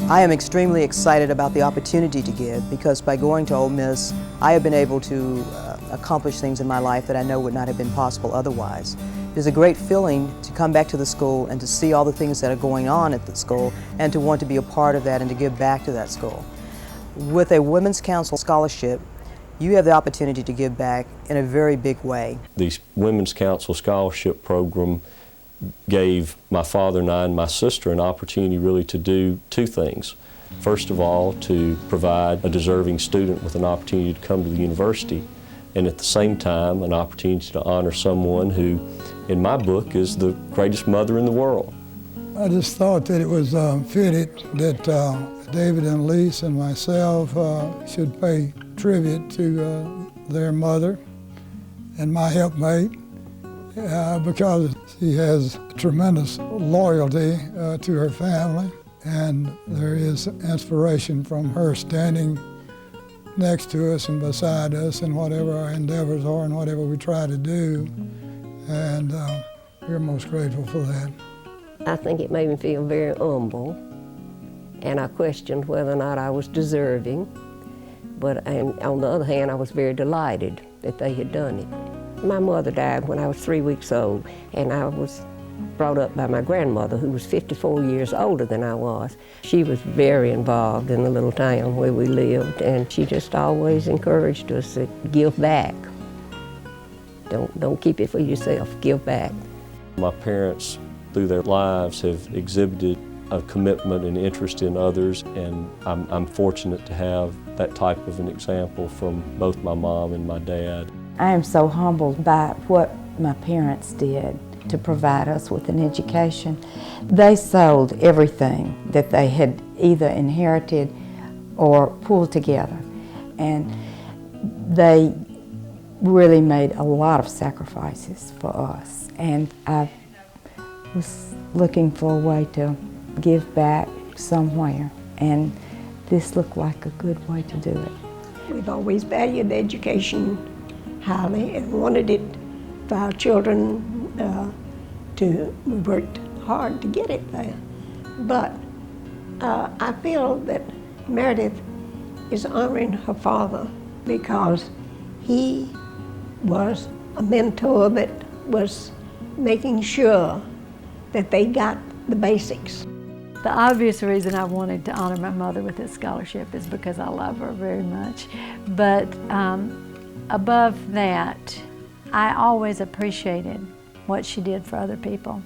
I am extremely excited about the opportunity to give, because by going to Ole Miss, I have been able to accomplish things in my life that I know would not have been possible otherwise. It is a great feeling to come back to the school and to see all the things that are going on at the school and to want to be a part of that and to give back to that school. With a Women's Council scholarship, you have the opportunity to give back in a very big way. The Women's Council scholarship program gave my father and I and my sister an opportunity really to do two things. First of all, to provide a deserving student with an opportunity to come to the university, and at the same time an opportunity to honor someone who, in my book, is the greatest mother in the world. I just thought that it was fitted that David and Lise and myself should pay tribute to their mother and my helpmate, because she has tremendous loyalty to her family, and there is inspiration from her standing next to us and beside us in whatever our endeavors are and whatever we try to do, and we're most grateful for that. I think it made me feel very humble, and I questioned whether or not I was deserving, but on the other hand, I was very delighted that they had done it. My mother died when I was 3 weeks old, and I was brought up by my grandmother, who was 54 years older than I was. She was very involved in the little town where we lived, and she just always encouraged us to give back. Don't keep it for yourself, give back. My parents, through their lives, have exhibited a commitment and interest in others, and I'm fortunate to have that type of an example from both my mom and my dad. I am so humbled by what my parents did to provide us with an education. They sold everything that they had either inherited or pulled together, and they really made a lot of sacrifices for us, and I was looking for a way to give back somewhere, and this looked like a good way to do it. We've always valued education highly and wanted it for our children we worked hard to get it there. But I feel that Meredith is honoring her father because he was a mentor that was making sure that they got the basics. The obvious reason I wanted to honor my mother with this scholarship is because I love her very much. But above that, I always appreciated what she did for other people.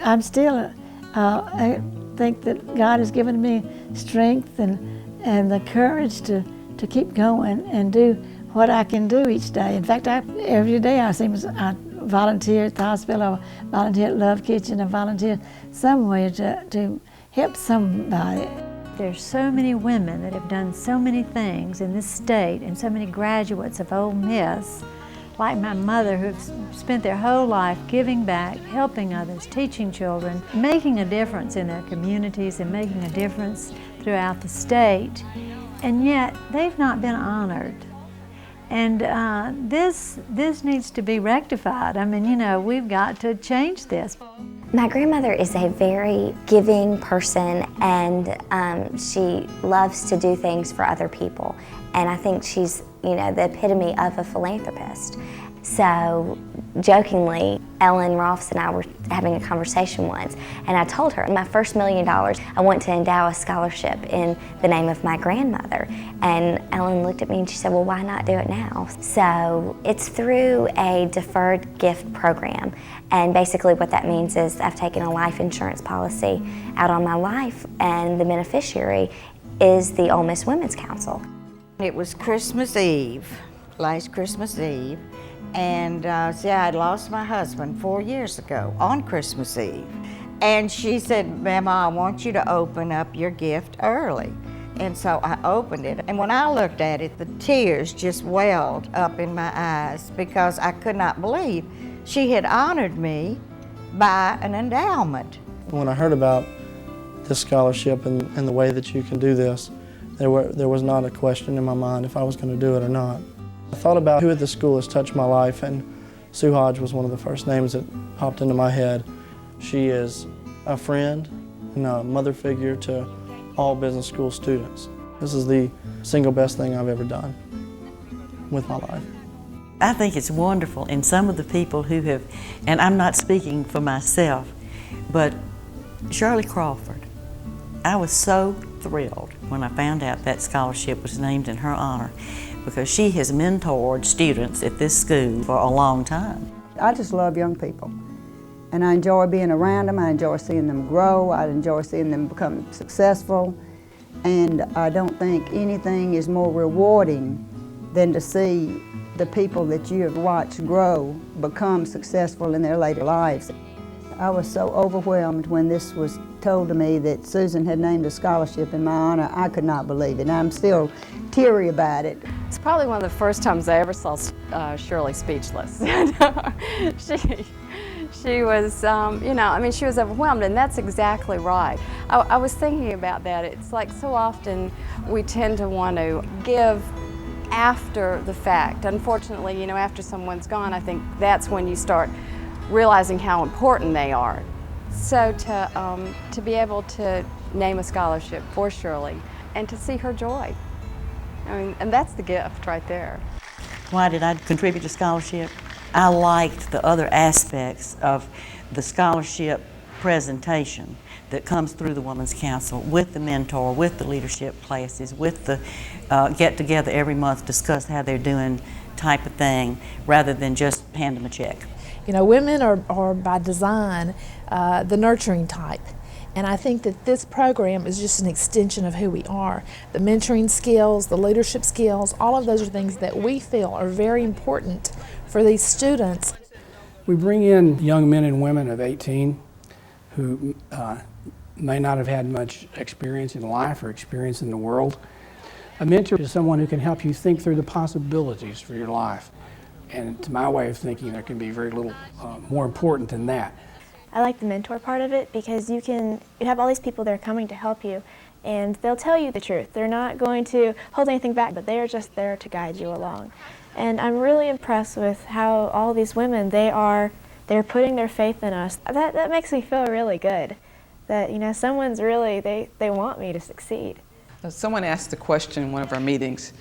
I'm still, I think that God has given me strength and the courage to keep going and do what I can do each day. In fact, every day I volunteer at the hospital, I volunteer at Love Kitchen, I volunteer somewhere to help somebody. There's so many women that have done so many things in this state, and so many graduates of Ole Miss, like my mother, who've spent their whole life giving back, helping others, teaching children, making a difference in their communities and making a difference throughout the state, and yet they've not been honored. And this needs to be rectified. I mean, you know, we've got to change this. My grandmother is a very giving person, and she loves to do things for other people. And I think she's, you know, the epitome of a philanthropist. So, jokingly, Ellen Rolfs and I were having a conversation once, and I told her, my first $1 million, I want to endow a scholarship in the name of my grandmother. And Ellen looked at me and she said, well, why not do it now? So, it's through a deferred gift program. And basically what that means is I've taken a life insurance policy out on my life, and the beneficiary is the Ole Miss Women's Council. It was Christmas Eve, last Christmas Eve, and see, I had lost my husband 4 years ago on Christmas Eve. And she said, Mama, I want you to open up your gift early. And so I opened it, and when I looked at it, the tears just welled up in my eyes because I could not believe she had honored me by an endowment. When I heard about this scholarship and the way that you can do this, there was not a question in my mind if I was going to do it or not. I thought about who at the school has touched my life, and Sue Hodge was one of the first names that popped into my head. She is a friend and a mother figure to all business school students. This is the single best thing I've ever done with my life. I think it's wonderful, and some of the people who have, and I'm not speaking for myself, but Shirley Crawford, I was so thrilled when I found out that scholarship was named in her honor, because she has mentored students at this school for a long time. I just love young people, and I enjoy being around them. I enjoy seeing them grow. I enjoy seeing them become successful, and I don't think anything is more rewarding than to see the people that you have watched grow become successful in their later lives. I was so overwhelmed when this was told to me that Susan had named a scholarship in my honor. I could not believe it, and I'm still teary about it. It's probably one of the first times I ever saw Shirley speechless. She was, you know, I mean, she was overwhelmed, and that's exactly right. I was thinking about that. It's like so often we tend to want to give after the fact. Unfortunately, you know, after someone's gone, I think that's when you start realizing how important they are. So to be able to name a scholarship for Shirley and to see her joy, I mean, and that's the gift right there. Why did I contribute to scholarship? I liked the other aspects of the scholarship presentation that comes through the Women's Council with the mentor, with the leadership classes, with the get together every month, discuss how they're doing type of thing, rather than just hand them a check. You know, women are by design the nurturing type. And I think that this program is just an extension of who we are. The mentoring skills, the leadership skills, all of those are things that we feel are very important for these students. We bring in young men and women of 18 who may not have had much experience in life or experience in the world. A mentor is someone who can help you think through the possibilities for your life. And to my way of thinking, there can be very little more important than that. I like the mentor part of it because you have all these people that are coming to help you, and they'll tell you the truth. They're not going to hold anything back, but they are just there to guide you along. And I'm really impressed with how all these women, they're putting their faith in us. That makes me feel really good. That, you know, someone's really, they want me to succeed. Someone asked the question in one of our meetings,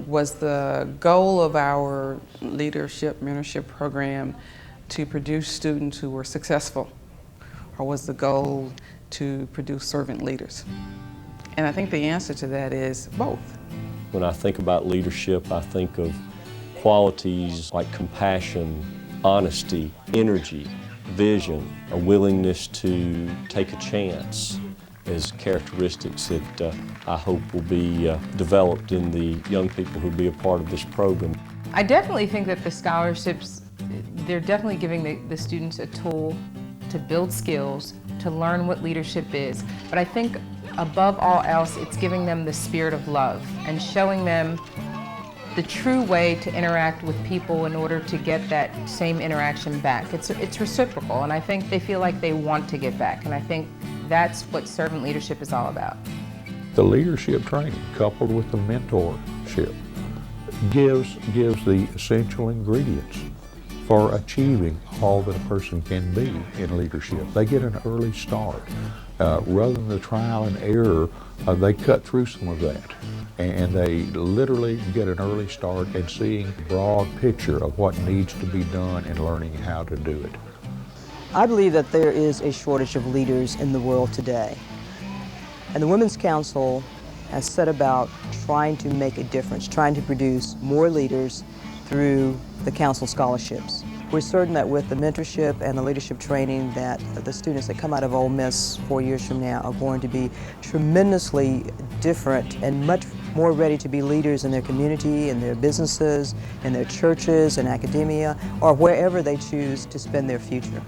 was the goal of our leadership mentorship program to produce students who were successful, or was the goal to produce servant leaders? And I think the answer to that is both. When I think about leadership, I think of qualities like compassion, honesty, energy, vision, a willingness to take a chance as characteristics that I hope will be developed in the young people who will be a part of this program. I definitely think that the scholarships, they're definitely giving the students a tool to build skills, to learn what leadership is. But I think above all else, it's giving them the spirit of love and showing them the true way to interact with people in order to get that same interaction back. It's reciprocal, and I think they feel like they want to give back, and I think that's what servant leadership is all about. The leadership training coupled with the mentorship gives the essential ingredients for achieving all that a person can be in leadership. They get an early start. Rather than the trial and error, they cut through some of that. And they literally get an early start in seeing the broad picture of what needs to be done and learning how to do it. I believe that there is a shortage of leaders in the world today. And the Women's Council has set about trying to make a difference, trying to produce more leaders through the Council scholarships. We're certain that with the mentorship and the leadership training that the students that come out of Ole Miss 4 years from now are going to be tremendously different and much more ready to be leaders in their community, in their businesses, in their churches, in academia, or wherever they choose to spend their future.